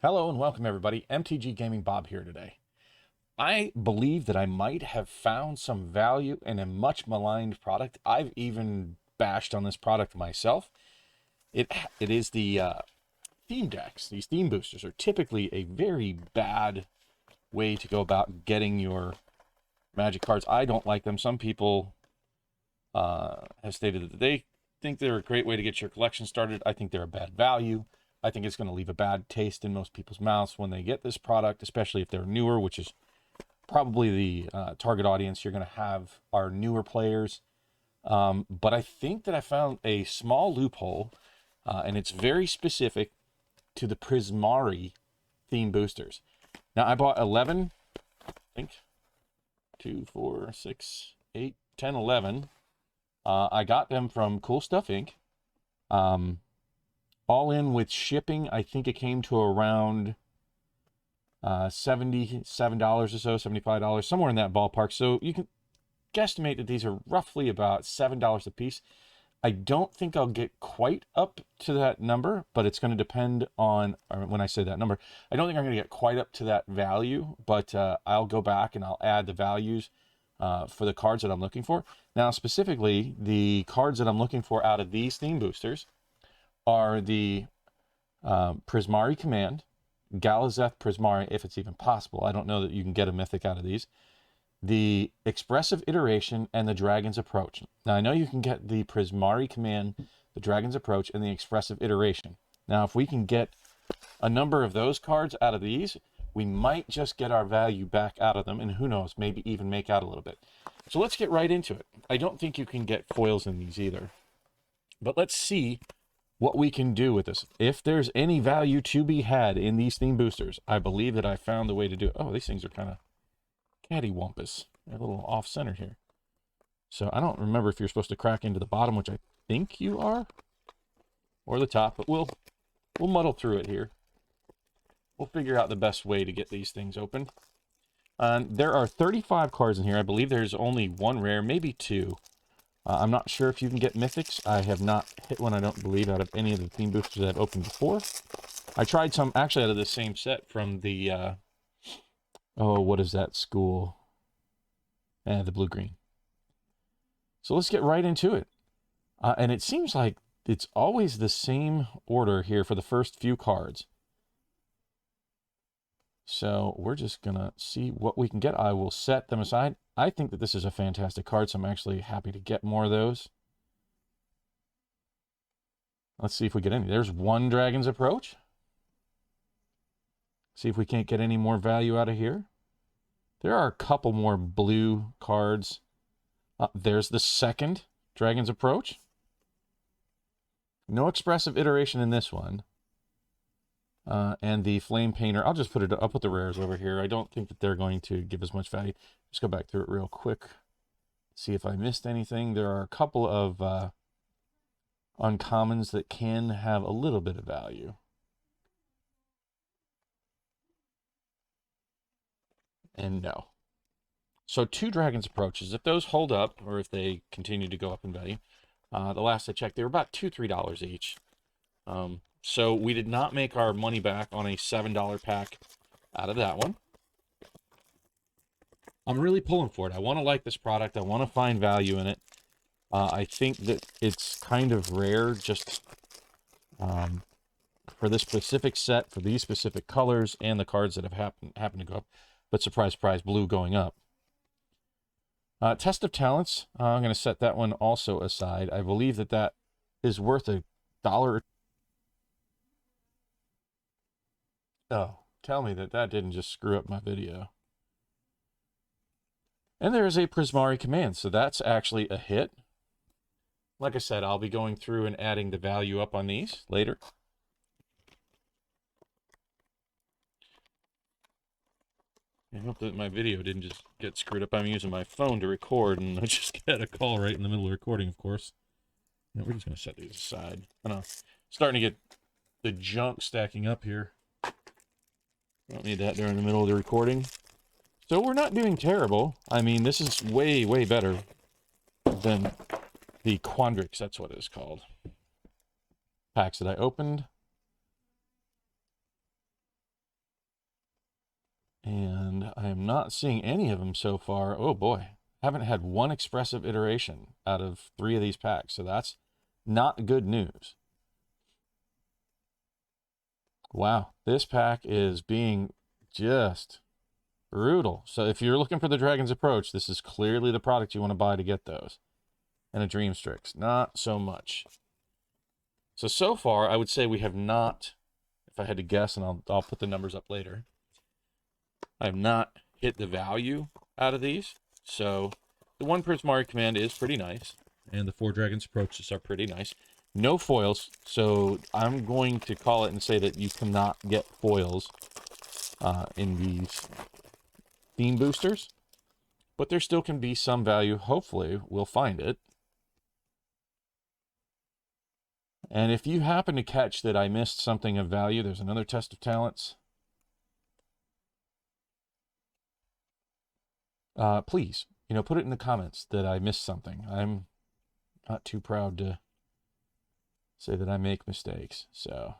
Hello and welcome everybody. MTG Gaming Bob here today. I believe that I might have found some value in a much maligned product. I've even bashed on this product myself. It is the theme decks. These theme boosters are typically a very bad way to go about getting your Magic cards. I don't like them. Some people have stated that they think they're a great way to get your collection started. I think they're a bad value. I think it's going to leave a bad taste in most people's mouths when they get this product, especially if they're newer, which is probably the target audience you're going to have are newer players. But I think that I found a small loophole, and it's very specific to the Prismari theme boosters. Now, I bought 11, I think, 2, 4, 6, 8, 10, 11. I got them from Cool Stuff Inc. All in with shipping, I think it came to around $77 or so, $75, somewhere in that ballpark. So you can guesstimate that these are roughly about $7 a piece. I don't think I'll get quite up to that number, but it's going to depend on, when I say that number, I don't think I'm going to get quite up to that value, but I'll go back and I'll add the values for the cards that I'm looking for. Now, specifically, the cards that I'm looking for out of these theme boosters are the Prismari Command, Galazeth Prismari, if it's even possible. I don't know that you can get a mythic out of these. The Expressive Iteration and the Dragon's Approach. Now, I know you can get the Prismari Command, the Dragon's Approach, and the Expressive Iteration. Now, if we can get a number of those cards out of these, we might just get our value back out of them, and who knows, maybe even make out a little bit. So let's get right into it. I don't think you can get foils in these either. But let's see what we can do with this. If there's any value to be had in these theme boosters, I believe that I found the way to do it. Oh, these things are kind of cattywampus. They're a little off-center here. So I don't remember if you're supposed to crack into the bottom, which I think you are, or the top, but we'll muddle through it here. We'll figure out the best way to get these things open. There are 35 cards in here. I believe there's only one rare, maybe two. I'm not sure if you can get mythics. I have not hit one, I don't believe, out of any of the theme boosters that I've opened before. I tried some, actually, out of the same set from the, oh, what is that school? The blue-green. So let's get right into it. And it seems like it's always the same order here for the first few cards. So we're just going to see what we can get. I will set them aside. I think that this is a fantastic card, so I'm actually happy to get more of those. Let's see if we get any. There's one Dragon's Approach. See if we can't get any more value out of here. There are a couple more blue cards. There's the second Dragon's Approach. No Expressive Iteration in this one. And the Flame Painter, I'll put the rares over here. I don't think that they're going to give as much value. Just go back through it real quick. See if I missed anything. There are a couple of uncommons that can have a little bit of value. And no. So two Dragon's Approaches. If those hold up, or if they continue to go up in value, the last I checked, they were about $2, $3 each. So we did not make our money back on a $7 pack out of that one. I'm really pulling for it. I want to like this product. I want to find value in it. I think that it's kind of rare just for this specific set, for these specific colors, and the cards that have happened to go up. But surprise, surprise, blue going up. Test of Talents, I'm going to set that one also aside. I believe that that is worth $1. Oh, tell me that that didn't just screw up my video. And there's a Prismari Command, so that's actually a hit. Like I said, I'll be going through and adding the value up on these later. I hope that my video didn't just get screwed up. I'm using my phone to record, and I just get a call right in the middle of recording, of course. Now, we're just going to set these aside. I know, starting to get the junk stacking up here. Don't need that during the middle of the recording. So we're not doing terrible. I mean, this is way, way better than the Quandrix, that's what it's called. Packs that I opened. And I am not seeing any of them so far. Oh boy, haven't had one expressive iteration out of 3 of these packs, so that's not good news. Wow, this pack is being just brutal. So if you're looking for the Dragon's Approach, this is clearly the product you want to buy to get those. And a Dream Strix, not so much. So far, I would say we have not, if I had to guess, and I'll put the numbers up later, I have not hit the value out of these. So the 1 Prismari Command is pretty nice, and the 4 Dragons Approaches are pretty nice. No foils, so I'm going to call it and say that you cannot get foils in these theme boosters, but there still can be some value. Hopefully, we'll find it. And if you happen to catch that I missed something of value, there's another test of talents. Please, put it in the comments that I missed something. I'm not too proud to say that I make mistakes. So,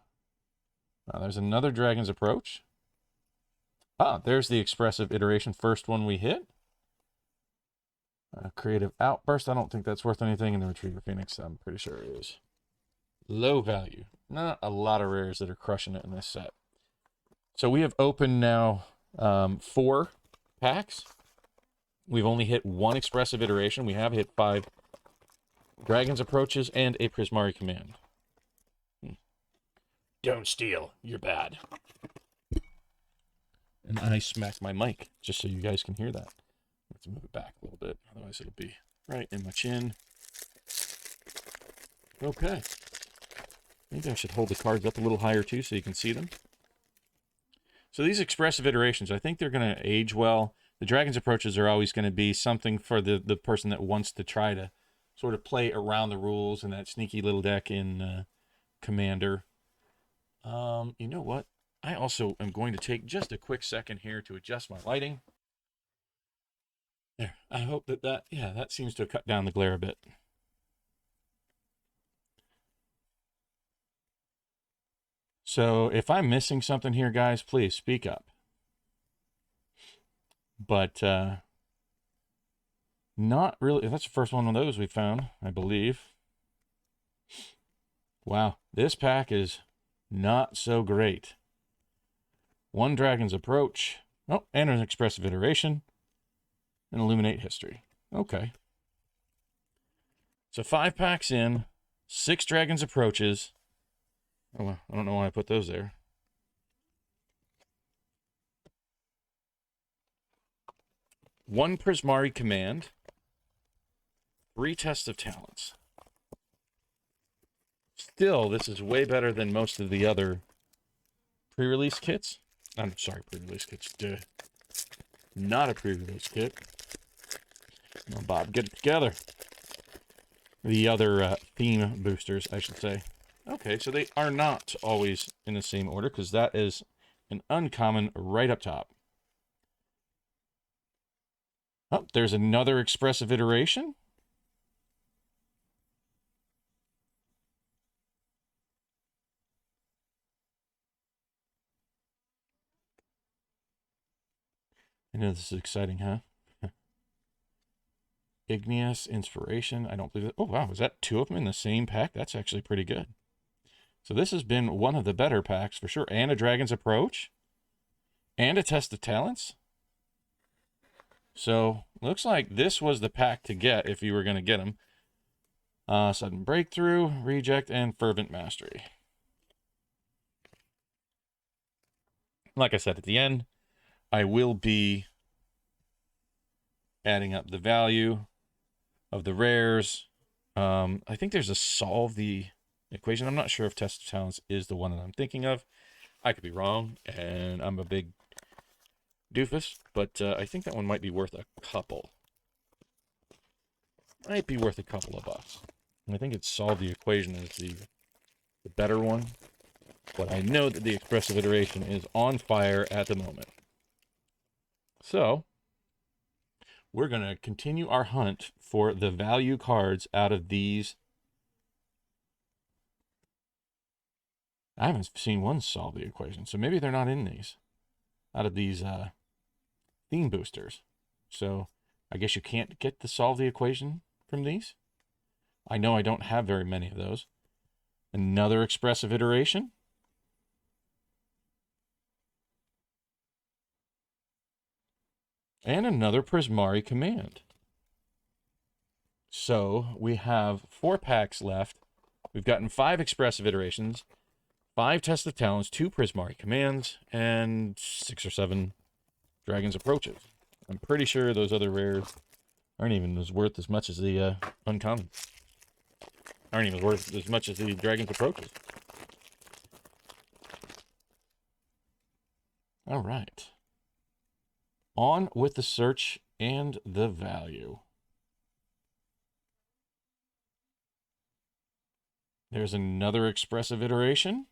there's another Dragon's Approach. There's the expressive iteration, first one we hit. Creative Outburst, I don't think that's worth anything. And the Retriever Phoenix, I'm pretty sure it is. Low value. Not a lot of rares that are crushing it in this set. So we have opened now 4 packs. We've only hit 1 expressive iteration. We have hit 5 Dragon's Approaches and a Prismari Command. Don't steal. You're bad. And I smacked my mic just so you guys can hear that. Let's move it back a little bit. Otherwise it'll be right in my chin. Okay. Maybe I should hold the cards up a little higher too so you can see them. So these expressive iterations, I think they're going to age well. The Dragon's Approaches are always going to be something for the person that wants to try to sort of play around the rules in that sneaky little deck in Commander. You know what? I also am going to take just a quick second here to adjust my lighting. There. I hope that seems to have cut down the glare a bit. So if I'm missing something here, guys, please speak up. But not really. That's the first one of those we found, I believe. Wow, this pack is not so great. 1 Dragon's Approach. Oh, and an expressive iteration. And Illuminate History. Okay. So 5 packs in, 6 Dragon's Approaches. Oh, well, I don't know why I put those there. 1 Prismari Command. 3 Tests of Talents. Still, this is way better than most of the other pre-release kits. I'm sorry, pre-release kits. Duh. Not a pre-release kit. No, Bob, get it together. The other theme boosters, I should say. Okay, so they are not always in the same order, because that is an uncommon right up top. Oh, there's another expressive iteration. I know this is exciting, huh? Igneous Inspiration. I don't believe it. Oh, wow. Was that 2 of them in the same pack? That's actually pretty good. So this has been one of the better packs for sure. And a Dragon's Approach. And a Test of Talents. So looks like this was the pack to get if you were going to get them. Sudden Breakthrough, Reject, and Fervent Mastery. Like I said at the end, I will be adding up the value of the rares. I think there's a solve the equation. I'm not sure if Test of Talents is the one that I'm thinking of. I could be wrong, and I'm a big doofus, but I think that one might be worth a couple. Might be worth a couple of bucks. And I think it's Solve the Equation is the better one. But I know that the expressive iteration is on fire at the moment. So, we're going to continue our hunt for the value cards out of these. I haven't seen one Solve the Equation, so maybe they're not in these. Out of these theme boosters. So I guess you can't get to solve the equation from these. I know I don't have very many of those. Another expressive iteration. And another Prismari command. So we have 4 packs left. We've gotten 5 expressive iterations, 5 test of talents, 2 Prismari commands, and 6 or 7 Dragon's Approaches. I'm pretty sure those other rares aren't even as worth as much as the uncommon. Aren't even worth as much as the Dragon's Approaches. All right. On with the search and the value. There's another expressive iteration.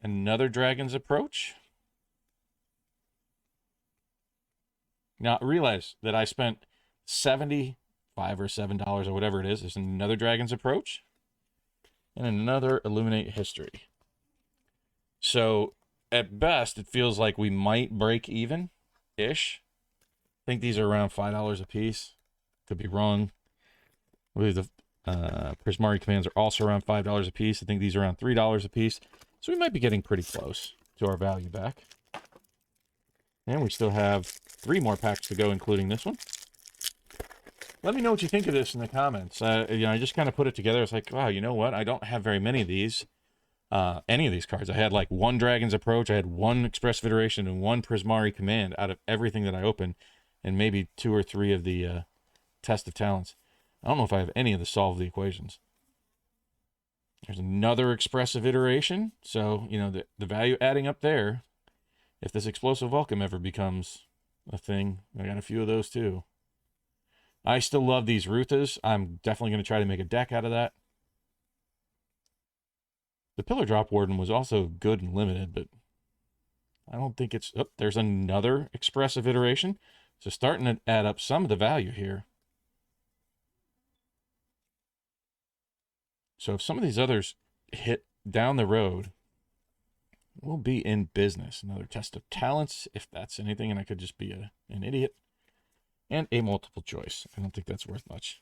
Another Dragon's Approach. Now, realize that I spent $75 or $7 or whatever it is. There's another Dragon's Approach. And another Illuminate History. So, at best, it feels like we might break even-ish. I think these are around $5 a piece. Could be wrong. I believe the Prismari commands are also around $5 a piece. I think these are around $3 a piece. So we might be getting pretty close to our value back. And we still have 3 more packs to go, including this one. Let me know what you think of this in the comments. I just kind of put it together. It's like, wow, you know what? I don't have very many of these. Any of these cards. I had like 1 Dragon's Approach. I had 1 Expressive Iteration and 1 Prismari command out of everything that I opened. And maybe 2 or 3 of the Test of Talents. I don't know if I have any of the Solve the Equations. There's another Expressive Iteration. So, the value adding up there. If this Explosive Welcome ever becomes a thing, I got a few of those too. I still love these Ruthas. I'm definitely going to try to make a deck out of that. The Pillar Drop Warden was also good and limited, but I don't think it's... Oh, there's another Expressive Iteration. So starting to add up some of the value here. So if some of these others hit down the road, we'll be in business. Another Test of Talents, if that's anything, and I could just be an idiot. And a multiple choice. I don't think that's worth much.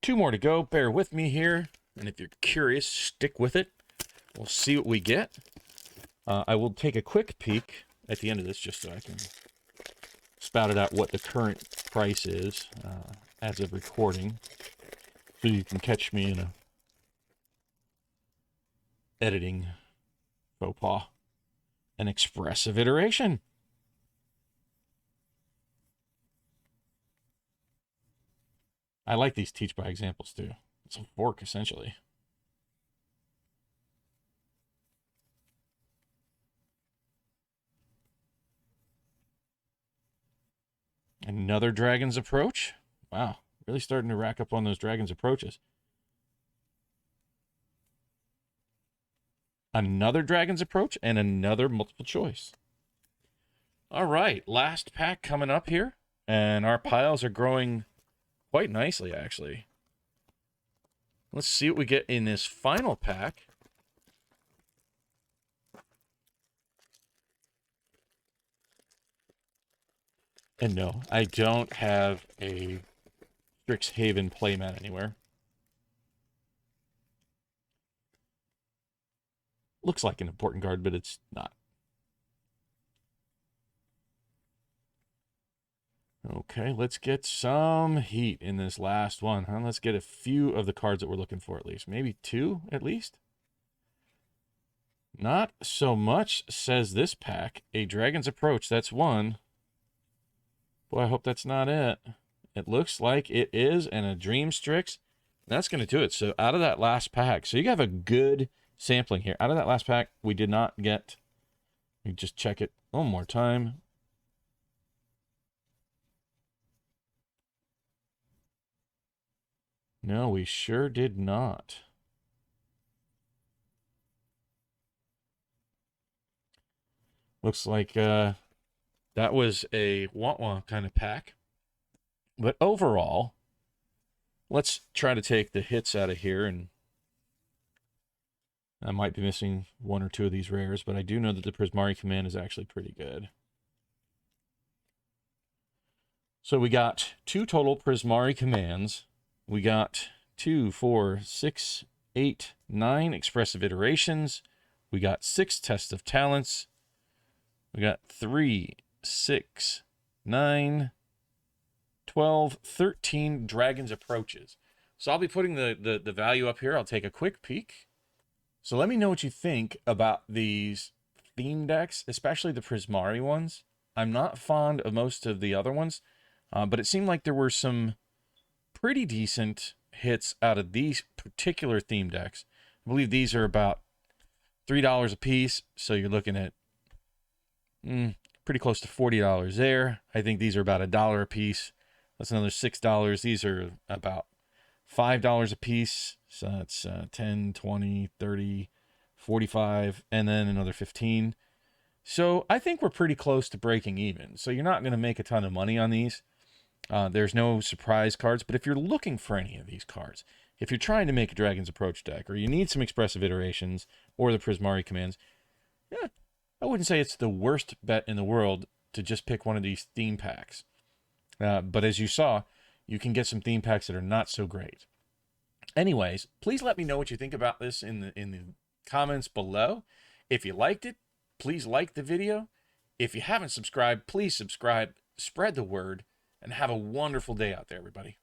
2 more to go. Bear with me here. And if you're curious, stick with it. We'll see what we get. I will take a quick peek at the end of this just so I can spout it out what the current price is as of recording. So you can catch me in a editing faux pas. An expressive iteration. I like these teach by examples too. It's a fork essentially. Another Dragon's Approach. Wow, really starting to rack up on those Dragon's Approaches. Another Dragon's Approach and another multiple choice. All right, last pack coming up here. And our piles are growing quite nicely, actually. Let's see what we get in this final pack. And no, I don't have a Strixhaven playmat anywhere. Looks like an important card, but it's not. Okay, let's get some heat in this last one. Huh? Let's get a few of the cards that we're looking for at least. Maybe 2 at least? Not so much, says this pack. A Dragon's Approach, that's 1. Boy, I hope that's not it. It looks like it is, and a Dream Strix. That's going to do it. So out of that last pack, so you have a good sampling here. Out of that last pack, we did not get... Let me just check it one more time. No, we sure did not. Looks like that was a wah-wah kind of pack. But overall, let's try to take the hits out of here and I might be missing one or two of these rares, but I do know that the Prismari command is actually pretty good. So we got 2 total Prismari commands. We got 2, 4, 6, 8, 9 expressive iterations. We got 6 tests of talents. We got 3, 6, 9, 12, 13 Dragon's Approaches. So I'll be putting the value up here. I'll take a quick peek. So let me know what you think about these theme decks, especially the Prismari ones. I'm not fond of most of the other ones, but it seemed like there were some pretty decent hits out of these particular theme decks. I believe these are about $3 a piece, so you're looking at pretty close to $40 there. I think these are about $1 a piece. That's another $6. These are about $5 a piece. So that's 10, 20, 30, 45, and then another 15. So I think we're pretty close to breaking even. So you're not going to make a ton of money on these. There's no surprise cards, but if you're looking for any of these cards, if you're trying to make a Dragon's Approach deck, or you need some expressive iterations, or the Prismari commands, yeah, I wouldn't say it's the worst bet in the world to just pick one of these theme packs. But as you saw, you can get some theme packs that are not so great. Anyways, please let me know what you think about this in the comments below. If you liked it, please like the video. If you haven't subscribed, please subscribe, spread the word, and have a wonderful day out there, everybody.